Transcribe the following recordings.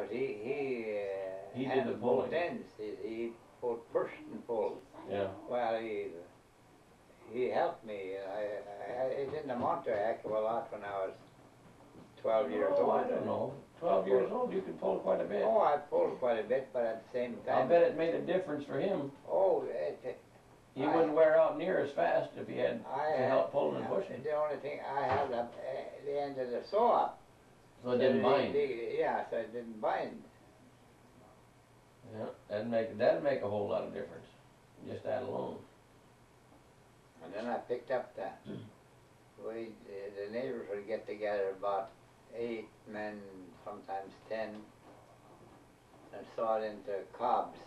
but he did the both pulling. ends. He both pushed and pulled. Yeah. Well, he helped me. It didn't amount to a heck of a lot when I was 12 years old. Oh, I don't know. 12 years old, you could pull quite a bit. Oh, I pulled quite a bit, but at the same time... I'll bet it made a difference for him. Oh, he wouldn't wear out near as fast if he had to help pulling and pushing. The only thing, I had the end of the saw up. So it didn't bind. Yeah, so it didn't bind. Yeah, that'd make a whole lot of difference, just that alone. And then I picked up the neighbors would get together, about 8 men, sometimes 10, and saw it into cobs.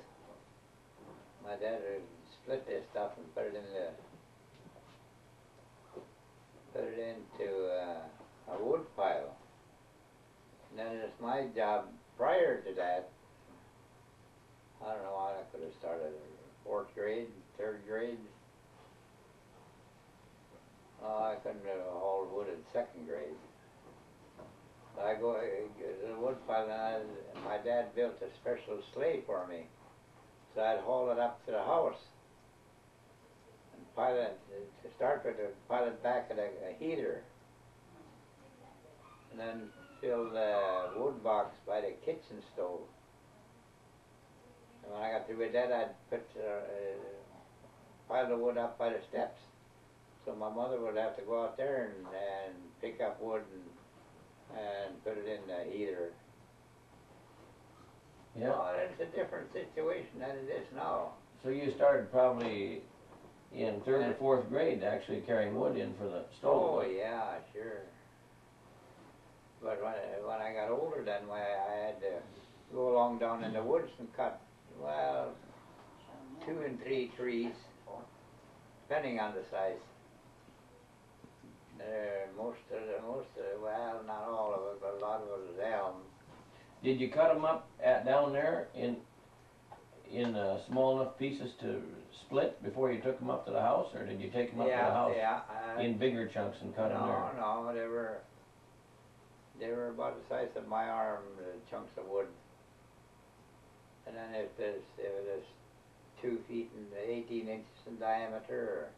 My dad would split this stuff and put it into a wood pile. And then it's my job prior to that. I don't know how I could have started, 4th grade, 3rd grade. I couldn't have hauled wood in 2nd grade. I go to the wood pile, and my dad built a special sleigh for me. So I'd haul it up to the house and pile it, to start with, pile it back at a heater. And then fill the wood box by the kitchen stove. And when I got through with that, I'd pile the wood up by the steps. So my mother would have to go out there and pick up wood and put it in the heater. Yeah. Oh, it's a different situation than it is now. So you started probably in 3rd or 4th grade actually carrying wood in for the stove. Oh yeah, sure. But when I got older, then I had to go along down in the woods and cut, well, 2 and 3 trees, depending on the size. Well, not all of it, but a lot of it was elm. Did you cut them up down there in small enough pieces to split before you took them up to the house, or did you take them up to the house in bigger chunks and cut them there? No, they were about the size of my arm, chunks of wood. And then if it was 2 feet and 18 inches in diameter,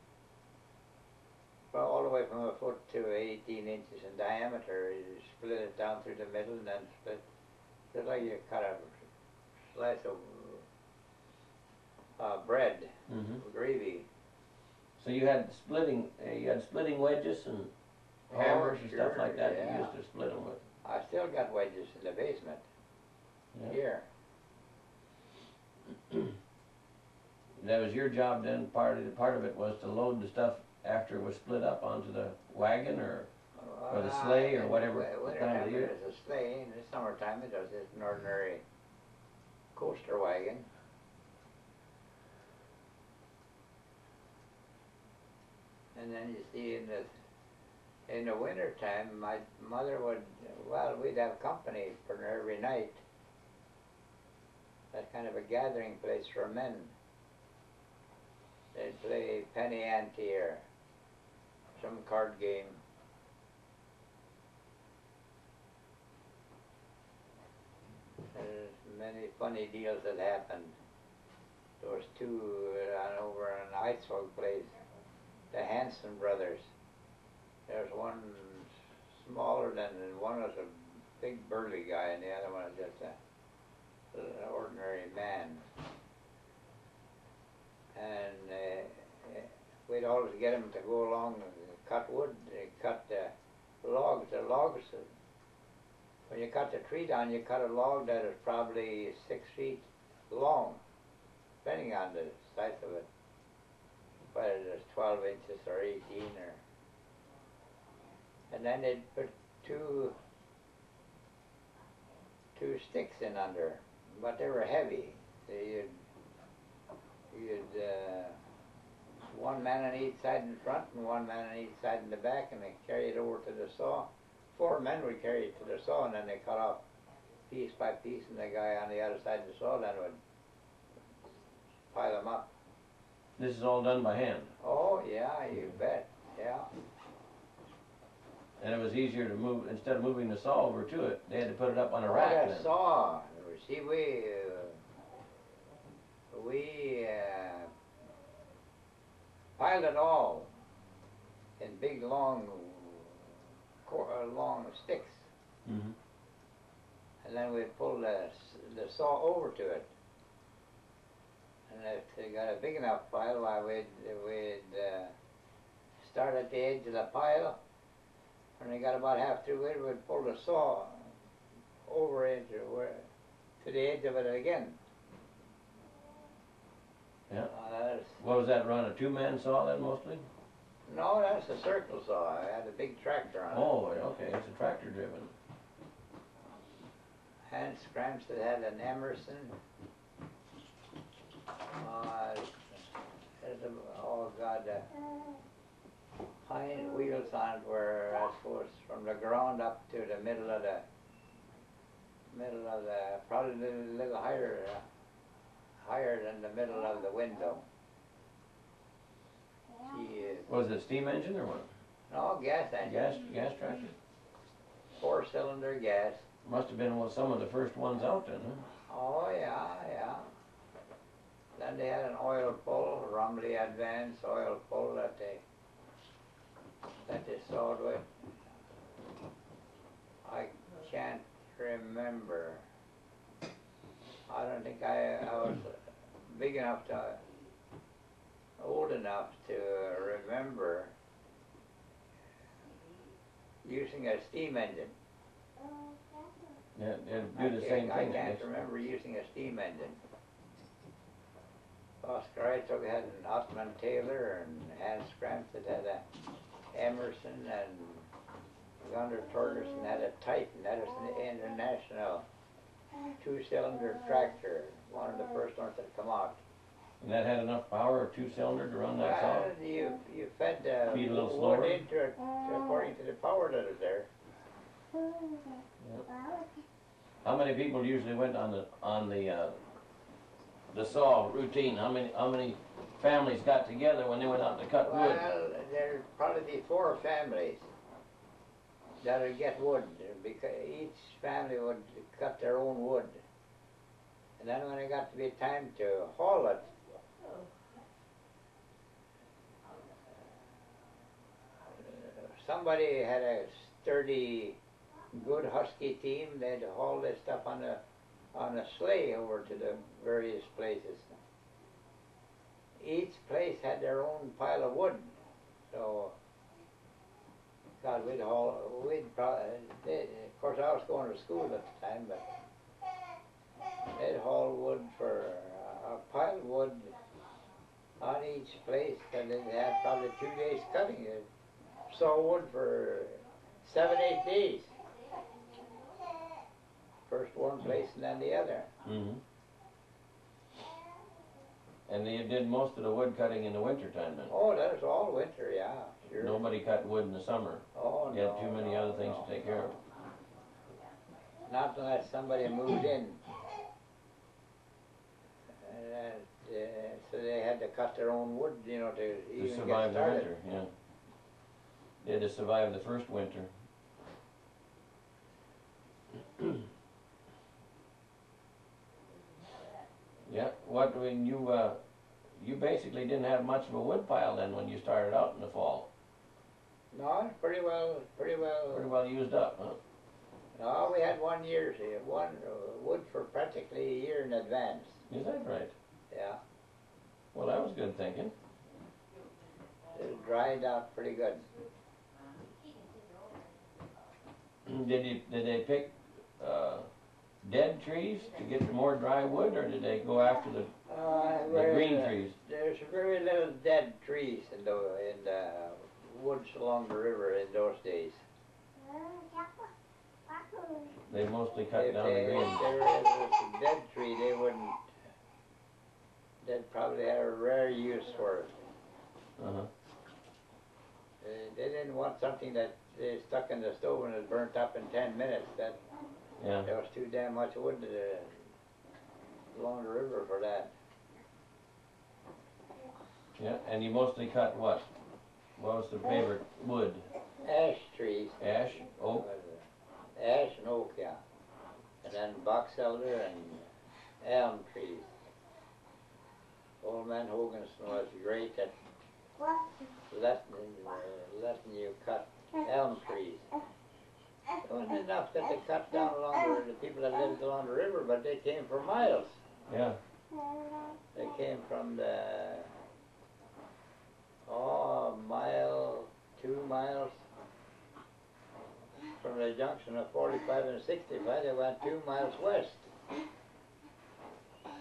well, all the way from a foot to 18 inches in diameter, you split it down through the middle and then split, just like you cut a slice of bread, gravy. So you had splitting wedges and hammers and stuff like that you used to split them with. I still got wedges in the basement here. That was your job then. Part of it was to load the stuff after it was split up onto the wagon or the sleigh or whatever time of the year. It was a sleigh. In the summertime it was just an ordinary coaster wagon. And then you see in the winter time, my mother would, well, we'd have company for every night. That's kind of a gathering place for men. They'd play penny ante or some card game. There's many funny deals that happened. There was 2 over an Eidsvåg place, the Hanson brothers. There's one smaller than one was a big burly guy, and the other one was just an ordinary man. And we'd always get him to go along and cut wood. They cut logs. The logs, when you cut the tree down, you cut a log that is probably 6 feet long, depending on the size of it. Whether it's 12 inches or 18 or... And then they'd put two sticks in under, but they were heavy. So you'd one man on each side in front and one man on each side in the back, and they carry it over to the saw. 4 men would carry it to the saw, and then they cut off piece by piece, and the guy on the other side of the saw then would pile them up. This is all done by hand? Oh, yeah, you bet, yeah. And it was easier to move, instead of moving the saw over to it, they had to put it up on a rack then. The see, we piled it all in big long long sticks, Mm-hmm. and then we'd pull the saw over to it. And if they got a big enough pile, why we'd start at the edge of the pile. When they got about half through it, we'd pull the saw over into to the edge of it again. Yeah. What was that run? A two-man saw then mostly? No, that's a circle saw. I had a big tractor on it. Oh, okay. It's a tractor driven. Hans Scramstead had an Emerson. Oh God, hind wheels on it were, I suppose, from the ground up to the middle of the probably a little higher than the middle of the window. Was it a steam engine or what? No, gas engine. Gas tractor. 4-cylinder gas. Must have been some of the first ones out then, huh? Oh yeah, yeah. Then they had an oil pull, Rumley Advance oil pull that they sawed with. I can't remember. I don't think I was big enough old enough to remember using a steam engine. Yeah, it'd do the same thing. I can't remember using a steam engine. Oscar Herzog had an Ottman Taylor, and Hans Scramstead had a Emerson, and Gunnar Torgerson had a Titan. That was an international 2-cylinder tractor, one of the first ones that come out. And that had enough power, a 2-cylinder, to run that saw? You fed Feed a little wood slower? into it according to the power that was there. Yeah. How many people usually went on the saw routine? How many families got together when they went out to cut wood? Well, there'd probably be 4 families that would get wood, because each family would cut their own wood. And then when it got to be time to haul it, somebody had a sturdy, good husky team. They'd haul this stuff on a sleigh over to the various places. Each place had their own pile of wood, so God, of course I was going to school at the time, but they'd haul wood for a pile of wood on each place, and they had probably 2 days cutting it. Saw wood for 7-8 days. First one place and then the other. Mm-hmm. And they did most of the wood cutting in the winter time then? Oh, that was all winter, yeah, sure. Nobody cut wood in the summer? Oh, you had too many other things to take care of? Not unless somebody moved in. So they had to cut their own wood, you know, to even survive get started. the winter, yeah. They had to survive the first winter. Yeah, when you basically didn't have much of a wood pile then when you started out in the fall? No, pretty well used up, huh? No, we had 1 year, wood for practically a year in advance. Is that right? Yeah. Well, that was good thinking. It dried out pretty good. Did they pick dead trees to get more dry wood, or did they go after the green trees? There's very little dead trees in the woods along the river in those days. They mostly cut down the green. If there was a dead tree, they'd probably have a rare use for it. Uh-huh. They didn't want something that they stuck in the stove and it burnt up in 10 minutes. There was too damn much wood along the river for that. Yeah, and you mostly cut what? What was the favorite wood? Ash trees. Ash, oak? Ash and oak, yeah. then box elder and elm trees. Old man Hoganson was great at letting you cut elm trees. It wasn't enough that they cut down along the people that lived along the river, but they came for miles. Yeah. They came from the mile, 2 miles from the junction of 45 and 65. They went 2 miles west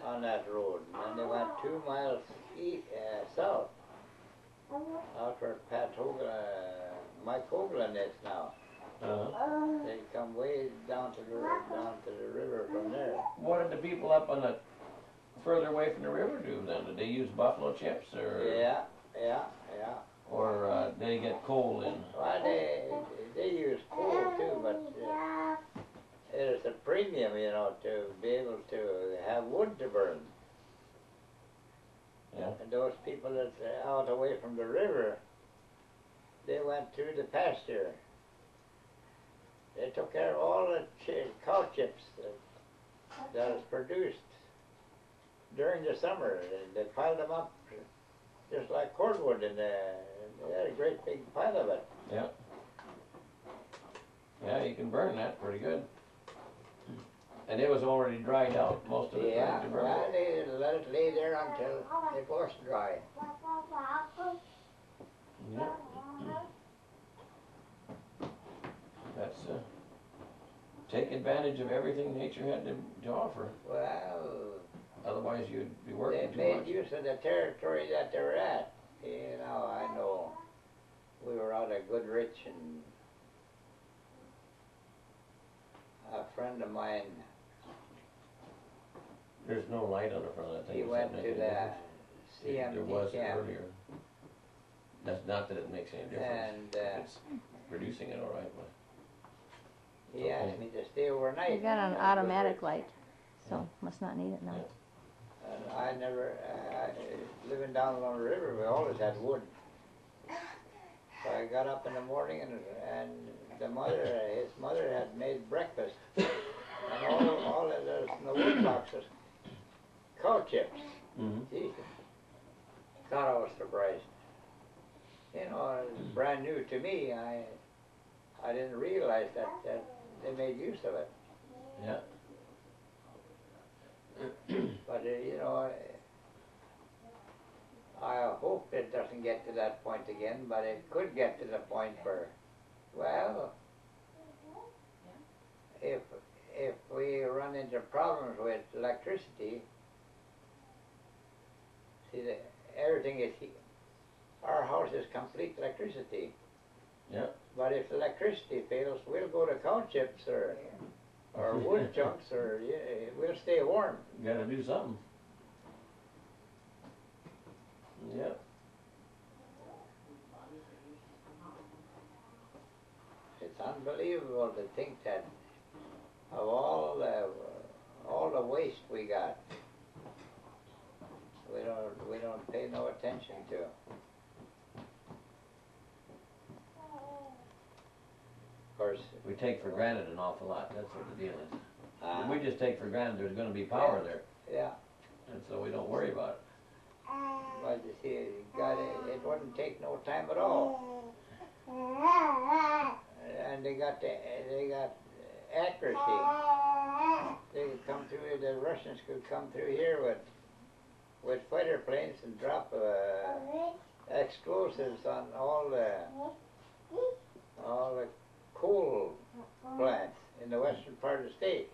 on that road, and then they went 2 miles south, out where Mike Hoagland is now. They come way down to the river from there. What did the people up on the further away from the river do then? Did they use buffalo chips or? Yeah. Or did they get coal in? Well, they use coal too, but there's a premium, you know, to be able to have wood to burn. Yeah. And those people that are out away from the river, they went through the pasture. They took care of all the cow chips that was produced during the summer. They piled them up just like cordwood, and they had a great big pile of it. Yeah. Yeah, you can burn that pretty good. And it was already dried out, most of it. Yeah, well, they let it lay there until it was dry. Yeah. That's take advantage of everything nature had to offer. Well, otherwise you'd be working too they much. made use of the territory that they were at. You know, I know we were out of Goodrich, and a friend of mine, There's no light on the front of that thing. he Does went that to make the any difference? There was CMT camp. earlier. That's not that it makes any difference. And It's producing it all right, but he asked me to stay overnight. You got an automatic light, so must not need it now. Yeah. And I never, living down along the river, we always had wood. So I got up in the morning, and his mother had made breakfast. And all of those in the wood boxes, cow chips. mm-hmm. Gee, thought I was surprised. You know, it was brand new to me. I didn't realize that they made use of it. Yeah. But you know, I hope it doesn't get to that point again, but it could get to the point where, well, if we run into problems with electricity, see, everything is, our house is complete electricity. Yeah. But if electricity fails, we'll go to cow chips or wood chunks, or we'll stay warm. You gotta do something. Yep. It's unbelievable to think that of all the waste we got, we don't pay no attention to. Of course, We take for granted an awful lot. That's what the deal is. We just take for granted there's going to be power there, yeah. and so we don't worry about it. But you see, it wouldn't take no time at all. And they got accuracy. They could come through. The Russians could come through here with fighter planes and drop explosives on all the coal plants in the western part of the state.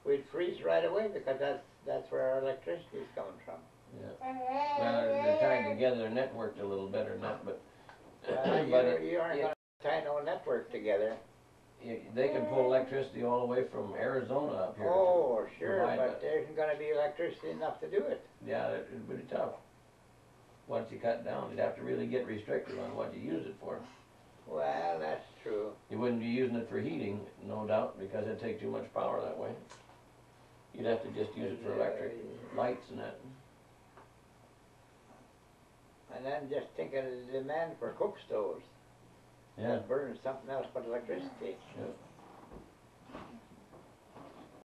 We'd freeze right away because that's where our electricity is coming from. Yeah. Well, they're tied together, networked a little better than that, but You aren't going to tie no network together. they can pull electricity all the way from Arizona up here. Oh, sure, provide but there isn't going to be electricity enough to do it. Yeah, it'd be tough. Once you cut down, you'd have to really get restricted on what you use it for. Well, that's true. You wouldn't be using it for heating, no doubt, because it'd take too much power that way. You'd have to just use it for electric lights and that. And then just think of the demand for cook stoves. Yeah. That burns something else but electricity. Yeah.